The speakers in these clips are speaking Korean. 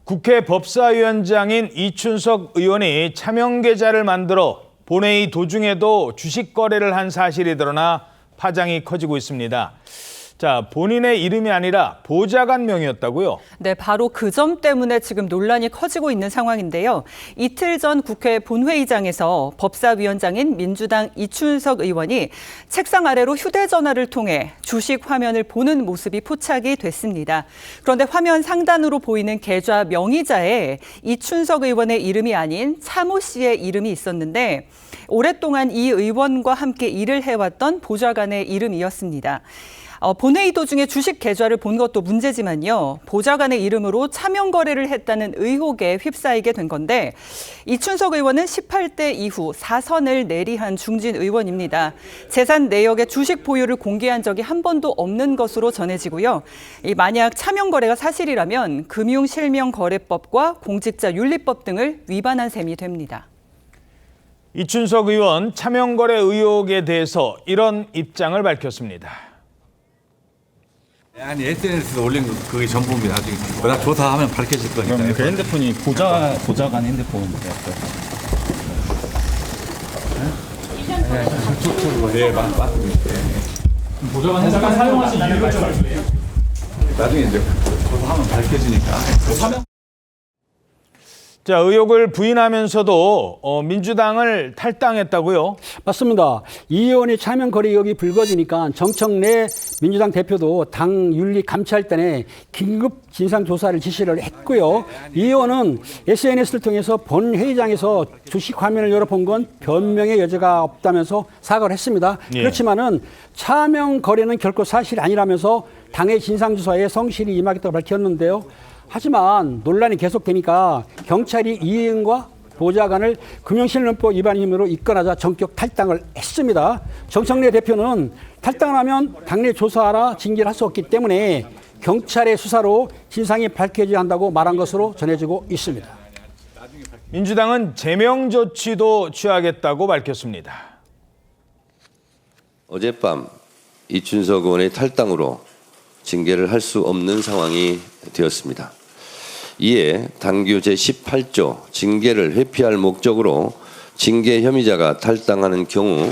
국회 법사위원장인 이춘석 의원이 차명 계좌를 만들어 본회의 도중에도 주식 거래를 한 사실이 드러나 파장이 커지고 있습니다. 자, 본인의 이름이 아니라 보좌관 명의였다고요? 네, 바로 그 점 때문에 지금 논란이 커지고 있는 상황인데요. 이틀 전 국회 본회의장에서 법사위원장인 민주당 이춘석 의원이 책상 아래로 휴대전화를 통해 주식 화면을 보는 모습이 포착이 됐습니다. 그런데 화면 상단으로 보이는 계좌 명의자에 이춘석 의원의 이름이 아닌 차모 씨의 이름이 있었는데 오랫동안 이 의원과 함께 일을 해왔던 보좌관의 이름이었습니다. 본회의 도중에 주식 계좌를 본 것도 문제지만요. 보좌관의 이름으로 차명 거래를 했다는 의혹에 휩싸이게 된 건데 이춘석 의원은 18대 이후 4선을 내리한 중진 의원입니다. 재산 내역의 주식 보유를 공개한 적이 한 번도 없는 것으로 전해지고요. 만약 차명 거래가 사실이라면 금융실명거래법과 공직자윤리법 등을 위반한 셈이 됩니다. 이춘석 의원 차명 거래 의혹에 대해서 이런 입장을 밝혔습니다. 아니 SNS에 올린 그게 전부입니다. 나중에 워낙 조사하면 밝혀질 거니까. 그럼 그 핸드폰이 보좌관 핸드폰인데. 네, 맞습니다. 보좌관 핸드폰 사용하신 이유를 좀 알려주세요. 나중에 이제 조사하면 밝혀지니까. 자, 의혹을 부인하면서도 민주당을 탈당했다고요? 맞습니다. 이 의원의 차명 거래 의혹이 불거지니까 정청래 민주당 대표도 당 윤리감찰단에 긴급 진상조사를 지시를 했고요. 이 의원은 SNS를 통해서 본회의장에서 주식 화면을 열어본 건 변명의 여지가 없다면서 사과를 했습니다. 예. 그렇지만은 차명 거래는 결코 사실이 아니라면서 당의 진상조사에 성실히 임하겠다고 밝혔는데요. 하지만 논란이 계속되니까 경찰이 이 의원과 보좌관을 금융실명법 위반 혐의로 입건하자 전격 탈당을 했습니다. 정청래 대표는 탈당을 하면 당내 조사하라 징계를 할 수 없기 때문에 경찰의 수사로 진상이 밝혀져야 한다고 말한 것으로 전해지고 있습니다. 민주당은 제명 조치도 취하겠다고 밝혔습니다. 어젯밤 이춘석 의원의 탈당으로 징계를 할 수 없는 상황이 되었습니다. 이에 당규 제18조 징계를 회피할 목적으로 징계 혐의자가 탈당하는 경우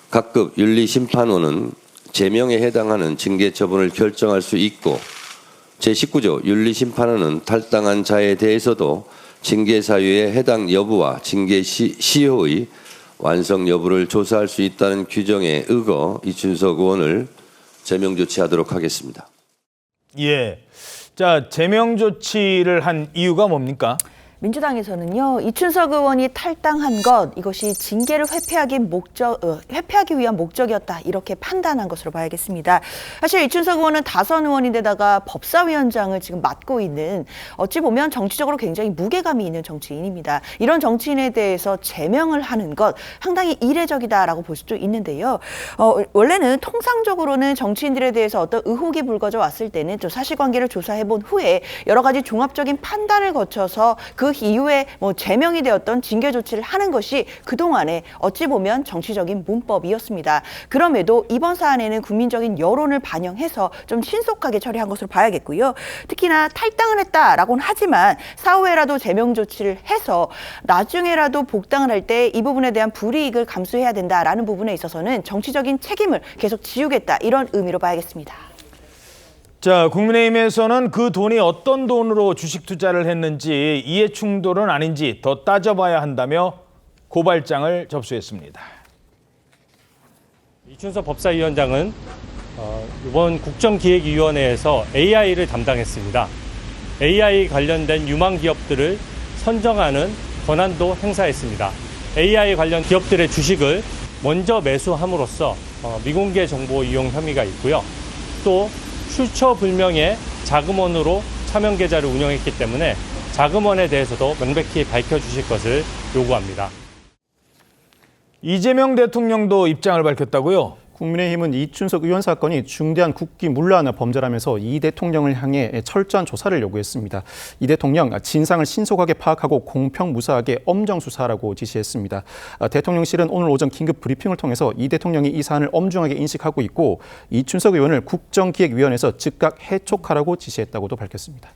각급 윤리심판원은 제명에 해당하는 징계 처분을 결정할 수 있고 제19조 윤리심판원은 탈당한 자에 대해서도 징계 사유의 해당 여부와 징계 시효의 완성 여부를 조사할 수 있다는 규정에 의거 이춘석 의원을 제명 조치하도록 하겠습니다. 예. 자, 제명 조치를 한 이유가 뭡니까? 민주당에서는요, 이춘석 의원이 탈당한 것, 이것이 징계를 회피하기 위한 목적이었다, 이렇게 판단한 것으로 봐야겠습니다. 사실 이춘석 의원은 다선 의원인데다가 법사위원장을 지금 맡고 있는, 어찌 보면 정치적으로 굉장히 무게감이 있는 정치인입니다. 이런 정치인에 대해서 제명을 하는 것 상당히 이례적이다라고 볼 수도 있는데요. 원래는 통상적으로는 정치인들에 대해서 어떤 의혹이 불거져 왔을 때는 또 사실관계를 조사해본 후에 여러 가지 종합적인 판단을 거쳐서 그 이후에 제명이 되었던 징계 조치를 하는 것이 그동안에 어찌 보면 정치적인 문법이었습니다. 그럼에도 이번 사안에는 국민적인 여론을 반영해서 좀 신속하게 처리한 것으로 봐야겠고요. 특히나 탈당을 했다라고는 하지만 사후에라도 제명 조치를 해서 나중에라도 복당을 할 때 이 부분에 대한 불이익을 감수해야 된다라는 부분에 있어서는 정치적인 책임을 계속 지우겠다, 이런 의미로 봐야겠습니다. 자, 국민의힘에서는 그 돈이 어떤 돈으로 주식 투자를 했는지 이해 충돌은 아닌지 더 따져봐야 한다며 고발장을 접수했습니다. 이춘석 법사위원장은 이번 국정기획위원회에서 AI를 담당했습니다. AI 관련된 유망 기업들을 선정하는 권한도 행사했습니다. AI 관련 기업들의 주식을 먼저 매수함으로써 미공개 정보 이용 혐의가 있고요. 또 출처불명의 자금원으로 차명 계좌를 운영했기 때문에 자금원에 대해서도 명백히 밝혀주실 것을 요구합니다. 이재명 대통령도 입장을 밝혔다고요? 국민의힘은 이춘석 의원 사건이 중대한 국기문란한 범죄라면서 이 대통령을 향해 철저한 조사를 요구했습니다. 이 대통령 진상을 신속하게 파악하고 공평무사하게 엄정 수사하라고 지시했습니다. 대통령실은 오늘 오전 긴급 브리핑을 통해서 이 대통령이 이 사안을 엄중하게 인식하고 있고 이춘석 의원을 국정기획위원회에서 즉각 해촉하라고 지시했다고도 밝혔습니다.